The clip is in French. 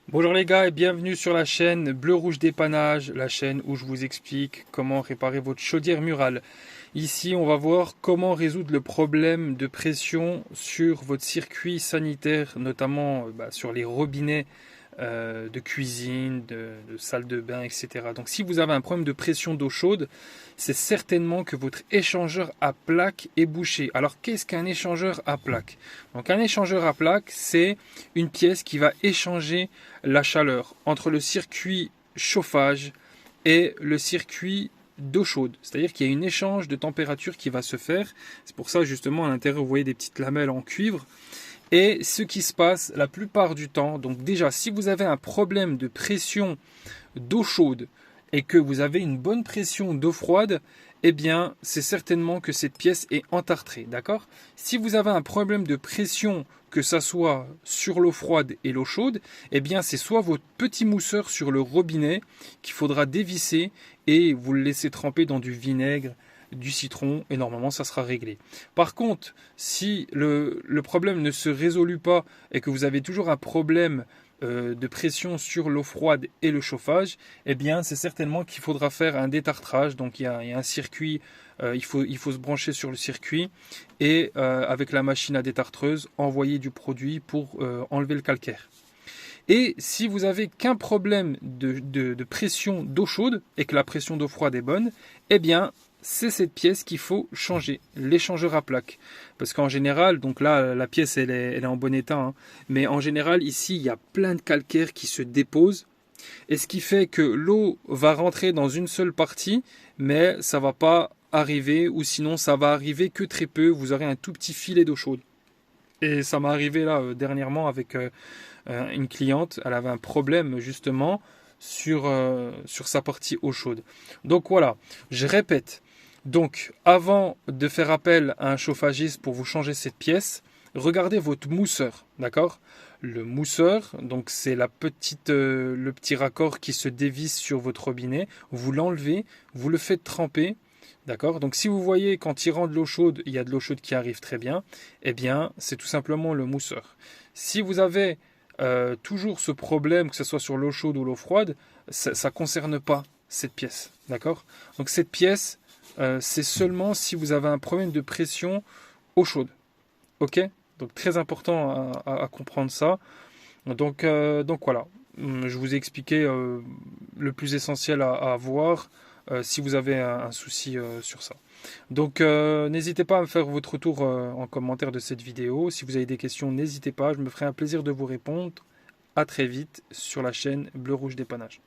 Bonjour les gars et bienvenue sur la chaîne Bleu Rouge Dépannage, la chaîne où je vous explique comment réparer votre chaudière murale. Ici, on va voir comment résoudre le problème de pression sur votre circuit sanitaire, notamment sur les robinets de cuisine, de salle de bain, etc. Donc si vous avez un problème de pression d'eau chaude, c'est certainement que votre échangeur à plaque est bouché. Alors qu'est-ce qu'un échangeur à plaque? Donc un échangeur à plaque, c'est une pièce qui va échanger la chaleur entre le circuit chauffage et le circuit d'eau chaude. C'est-à-dire qu'il y a un échange de température qui va se faire. C'est pour ça justement à l'intérieur vous voyez des petites lamelles en cuivre. Et ce qui se passe la plupart du temps, donc déjà si vous avez un problème de pression d'eau chaude et que vous avez une bonne pression d'eau froide, eh bien c'est certainement que cette pièce est entartrée, d'accord? Si vous avez un problème de pression, que ça soit sur l'eau froide et l'eau chaude, eh bien c'est soit votre petit mousseur sur le robinet qu'il faudra dévisser et vous le laisser tremper dans du vinaigre, du citron et normalement ça sera réglé. Par contre, si le problème ne se résout pas et que vous avez toujours un problème de pression sur l'eau froide et le chauffage, eh bien c'est certainement qu'il faudra faire un détartrage. Donc il y a un circuit, il faut se brancher sur le circuit et avec la machine à détartreuse envoyer du produit pour enlever le calcaire. Et si vous avez qu'un problème de pression d'eau chaude et que la pression d'eau froide est bonne, eh bien c'est cette pièce qu'il faut changer, l'échangeur à plaque. Parce qu'en général, donc là la pièce elle est en bon état, hein, mais en général ici il y a plein de calcaire qui se dépose. Et ce qui fait que l'eau va rentrer dans une seule partie, mais ça va pas arriver, ou sinon ça va arriver que très peu, vous aurez un tout petit filet d'eau chaude. Et ça m'est arrivé là dernièrement avec une cliente, elle avait un problème justement sur sa partie eau chaude. Donc voilà, je répète. Donc avant de faire appel à un chauffagiste pour vous changer cette pièce, regardez votre mousseur, d'accord? Le mousseur, donc c'est le petit raccord qui se dévisse sur votre robinet. Vous l'enlevez, vous le faites tremper. D'accord? Donc si vous voyez quand il rend de l'eau chaude, il y a de l'eau chaude qui arrive très bien, eh bien c'est tout simplement le mousseur. Si vous avez toujours ce problème, que ce soit sur l'eau chaude ou l'eau froide, ça ne concerne pas cette pièce. D'accord? Donc cette pièce, c'est seulement si vous avez un problème de pression eau chaude. Ok? Donc très important à comprendre ça. Donc voilà, je vous ai expliqué le plus essentiel à voir si vous avez un souci sur ça. Donc n'hésitez pas à me faire votre retour en commentaire de cette vidéo. Si vous avez des questions, n'hésitez pas, je me ferai un plaisir de vous répondre. À très vite sur la chaîne Bleu Rouge Dépannage.